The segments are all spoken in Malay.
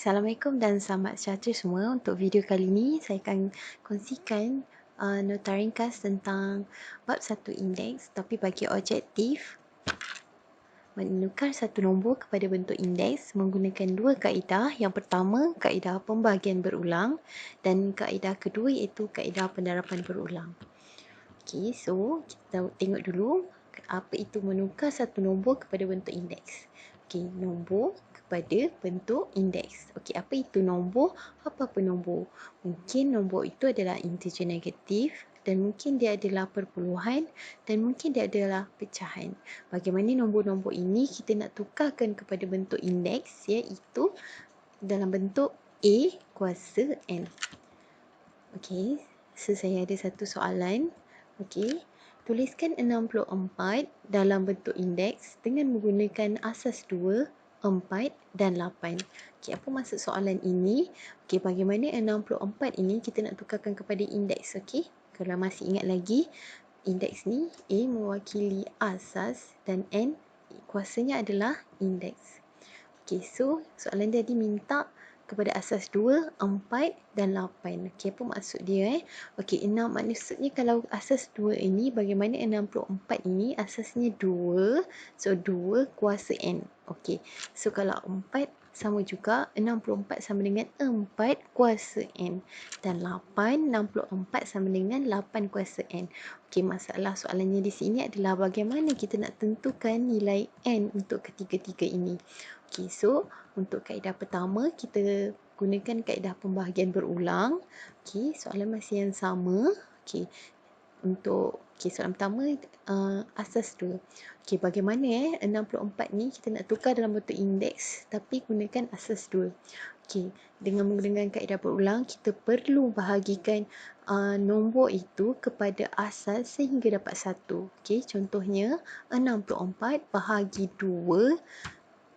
Assalamualaikum dan selamat sejahtera semua. Untuk video kali ini, saya akan kongsikan nota ringkas tentang bab satu indeks tapi bagi objektif menukar satu nombor kepada bentuk indeks menggunakan dua kaedah. Yang pertama, kaedah pembahagian berulang dan kaedah kedua iaitu kaedah pendarapan berulang. Okey, so kita tengok dulu apa itu menukar satu nombor kepada bentuk indeks. Okey, nombor kepada bentuk indeks. Okey, apa itu nombor? Apa nombor? Mungkin nombor itu adalah integer negatif dan mungkin dia adalah perpuluhan dan mungkin dia adalah pecahan. Bagaimana nombor-nombor ini kita nak tukarkan kepada bentuk indeks, iaitu dalam bentuk A kuasa N. Okey, so saya ada satu soalan. Okey, tuliskan 64 dalam bentuk indeks dengan menggunakan asas 2, 4 dan 8. Okey, apa maksud soalan ini? Okey, bagaimana 64 ini kita nak tukarkan kepada indeks? Okey, kalau masih ingat lagi, indeks ni A mewakili asas dan N kuasanya adalah indeks. Okey, so soalan dia diminta kepada asas 2, 4 dan 8. Okey, apa maksud dia? Okey, 6 maksudnya kalau asas 2 ini, bagaimana 64 ini asasnya 2. So, 2 kuasa N. Okey, so kalau 4 sama juga, 64 sama dengan 4 kuasa N. Dan 8, 64 sama dengan 8 kuasa N. Okey, masalah soalannya di sini adalah bagaimana kita nak tentukan nilai N untuk ketiga-tiga ini. Okey, so untuk kaedah pertama, kita gunakan kaedah pembahagian berulang. Okey, soalan masih yang sama. Okey, soalan pertama, asas 2. Okey, bagaimana 64 ni kita nak tukar dalam bentuk indeks tapi gunakan asas 2. Okey, dengan menggunakan kaedah berulang, kita perlu bahagikan nombor itu kepada asas sehingga dapat 1. Okey, contohnya 64 bahagi 2,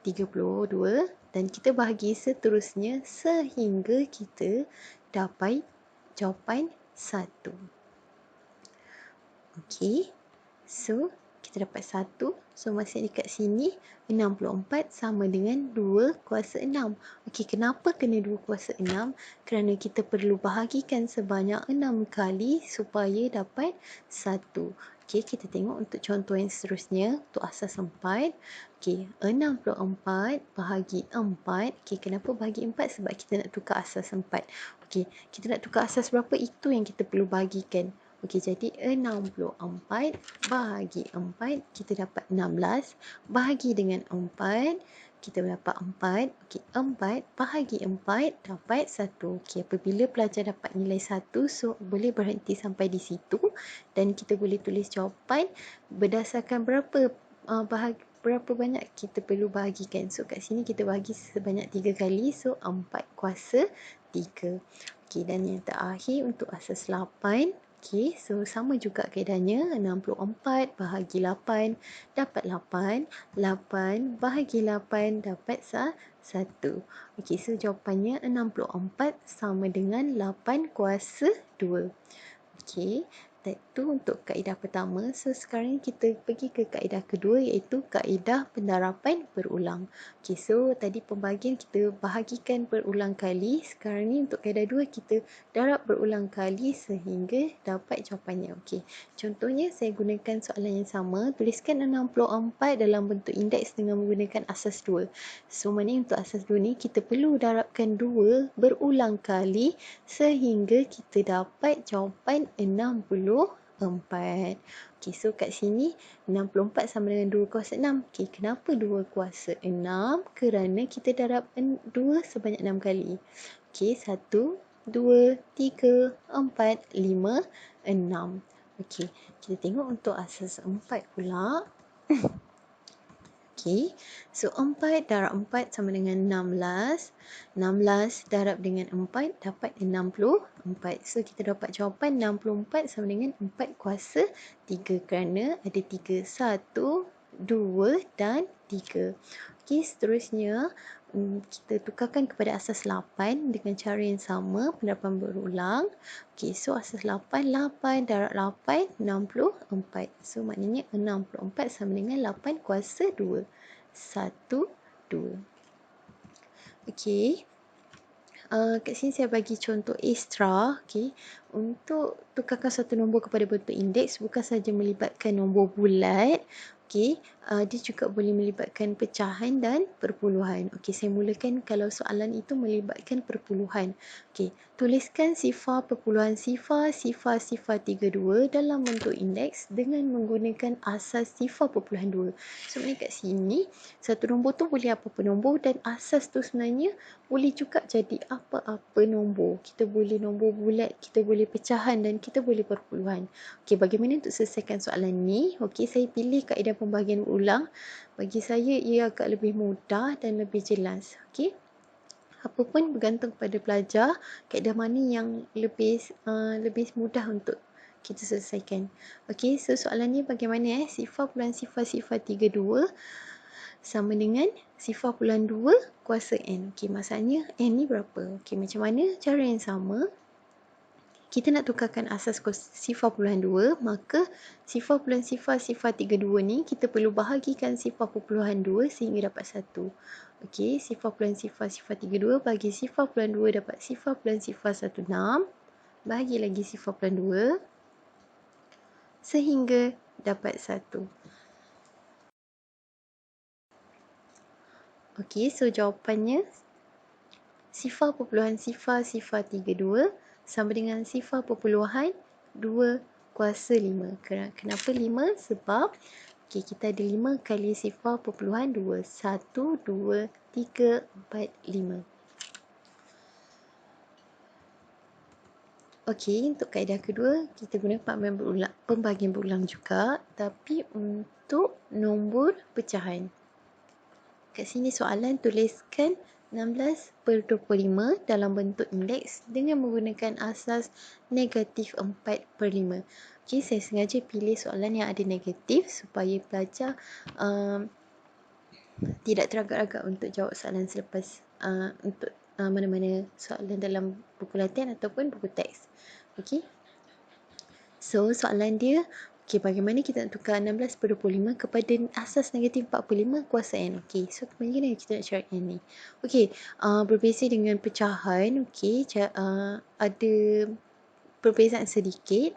32 dan kita bahagi seterusnya sehingga kita dapat jawapan 1. Okey, so kita dapat 1. So masih dekat sini 64 sama dengan 2 kuasa 6. Okey, kenapa kena 2 kuasa 6? Kerana kita perlu bahagikan sebanyak 6 kali supaya dapat 1. Okey, kita tengok untuk contoh yang seterusnya untuk asas 4. Okey, 64 bahagi 4. Okey, kenapa bahagi 4? Sebab kita nak tukar asas 4. Okey, kita nak tukar asas berapa? Itu yang kita perlu bahagikan. Okey, jadi 64 bahagi 4, kita dapat 16. Bahagi dengan 4, kita dapat 4. Okey, 4 bahagi 4 dapat 1. Okey, apabila pelajar dapat nilai 1, so boleh berhenti sampai di situ dan kita boleh tulis jawapan berdasarkan berapa banyak kita perlu bahagikan. So kat sini kita bahagi sebanyak 3 kali, so 4 kuasa 3. Okey, dan yang terakhir untuk asas 8. Okey, so sama juga kaedahnya, 64 bahagi 8 dapat 8, 8 bahagi 8 dapat 1. Okey, so jawapannya 64 sama dengan 8 kuasa 2. Okey, itu untuk kaedah pertama. So sekarang kita pergi ke kaedah kedua, iaitu kaedah pendarapan berulang. Okey, so tadi pembahagian kita bahagikan berulang kali. Sekarang ni untuk kaedah 2 kita darab berulang kali sehingga dapat jawapannya. Okey, contohnya saya gunakan soalan yang sama. Tuliskan 64 dalam bentuk indeks dengan menggunakan asas 2. So maknanya untuk asas 2 ni kita perlu darabkan 2 berulang kali sehingga kita dapat jawapan 64. Okey, so kat sini 64 sama dengan 2 kuasa 6. Okey, kenapa 2 kuasa 6? Kerana kita darab 2 sebanyak 6 kali. Okey, 1, 2, 3, 4, 5, 6. Okey, kita tengok untuk asas 4 pula. Okey, so 4 darab 4 sama dengan 16. 16 darab dengan 4 dapat 64. So kita dapat jawapan 64 sama dengan 4 kuasa 3 kerana ada 3. 1, 2 dan 3. Okey, seterusnya kita tukarkan kepada asas 8 dengan cara yang sama, pendarapan berulang. Okey, so asas 8, 8 darab 8, 64. So maknanya 64 sama dengan 8 kuasa 2. 1, 2. Okey, kat sini saya bagi contoh extra, okey. Untuk tukarkan satu nombor kepada bentuk indeks bukan saja melibatkan nombor bulat, okey. Dia juga boleh melibatkan pecahan dan perpuluhan. Okey, saya mulakan kalau soalan itu melibatkan perpuluhan. Okey, tuliskan sifar perpuluhan sifar 32 dalam bentuk indeks dengan menggunakan asas sifar perpuluhan 2. So, ni kat sini satu nombor tu boleh apa-apa nombor dan asas tu sebenarnya boleh juga jadi apa-apa nombor. Kita boleh nombor bulat, kita boleh pecahan dan kita boleh perpuluhan. Okey, bagaimana untuk selesaikan soalan ni? Okey, saya pilih kaedah pembahagian berulang. Bagi saya ia agak lebih mudah dan lebih jelas. Okey. Apa pun bergantung kepada pelajar, kaedah mana yang lebih mudah untuk kita selesaikan. Okey, so soalan ni bagaimana sifar puluhan sifar 32 sama dengan sifar puluhan 2 kuasa N. Okey, maksudnya N ni berapa? Okey, macam mana? Cara yang sama. Kita nak tukarkan asas sifar puluhan 2, maka sifar puluhan sifar 32 ni kita perlu bahagikan sifar perpuluhan 2 sehingga dapat 1. Okey, sifar puluhan sifar 32 bagi sifar puluhan 2 dapat sifar puluhan sifar 16. Bahagi lagi sifar puluhan 2 sehingga dapat 1. Okey, so jawapannya sifar perpuluhan sifar 32 sama dengan sifar perpuluhan 2 kuasa 5. Kenapa 5? Sebab kita ada 5 kali sifar perpuluhan 2. 1, 2, 3, 4, 5. Okey, untuk kaedah kedua, kita guna pembahagian berulang juga, tapi untuk nombor pecahan. Kat sini soalan tuliskan 16/25 dalam bentuk indeks dengan menggunakan asas negatif 4/5. Okey, saya sengaja pilih soalan yang ada negatif supaya pelajar tidak teragak-agak untuk jawab soalan selepas untuk mana-mana soalan dalam buku latihan ataupun buku teks. Okey. So, soalan dia, okey, bagaimana kita nak tukar 16/25 kepada asas negatif 45 kuasa N? Okey, so bagaimana kita nak cari N ni? Okey, berbeza dengan pecahan, okey, ada perbezaan sedikit.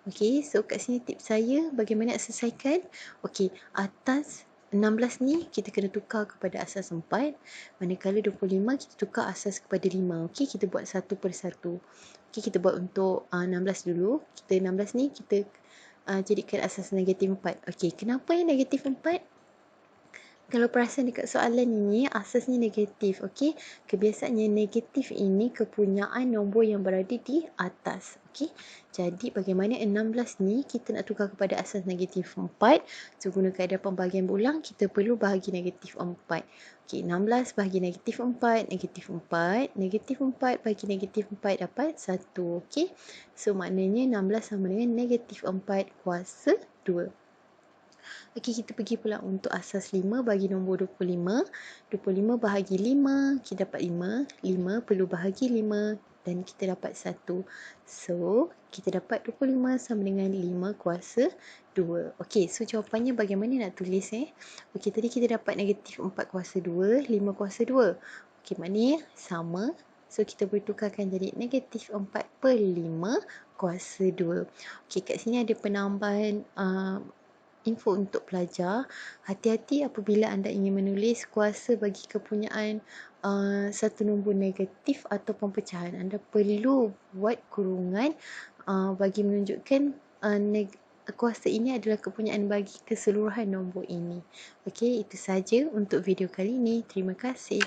Okey, so kat sini tips saya bagaimana nak selesaikan. Okey, atas 16 ni kita kena tukar kepada asas 4. Manakala 25 kita tukar asas kepada 5. Okey, kita buat satu per satu. Okey, kita buat untuk 16 dulu. 16 ni kita jadikan asas negatif 4. Okey, kenapa yang negatif 4? Kalau perasan dekat soalan ini, asas ni negatif. Okey, kebiasaannya negatif ini kepunyaan nombor yang berada di atas. Okey, jadi bagaimana 16 ni kita nak tukar kepada asas negatif 4. So, guna kaedah pembahagian berulang, kita perlu bahagi negatif 4. Okey, 16 bahagi negatif 4, negatif 4. Negatif 4 bagi negatif 4 dapat 1. Okey, so maknanya 16 sama dengan negatif 4 kuasa 2. Okey, kita pergi pula untuk asas 5 bagi nombor 25. 25 bahagi 5, kita dapat 5. 5 perlu bahagi 5 dan kita dapat 1. So, kita dapat 25 sama dengan 5 kuasa 2. Okey, so jawapannya bagaimana nak tulis Okey, tadi kita dapat negatif 4 kuasa 2, 5 kuasa 2. Okey, maknanya sama. So, kita boleh tukarkan jadi negatif 4/5 kuasa 2. Okey, kat sini ada penambahan info untuk pelajar. Hati-hati apabila anda ingin menulis kuasa bagi kepunyaan satu nombor negatif ataupun pecahan. Anda perlu buat kurungan bagi menunjukkan kuasa ini adalah kepunyaan bagi keseluruhan nombor ini. Okey, itu saja untuk video kali ini. Terima kasih.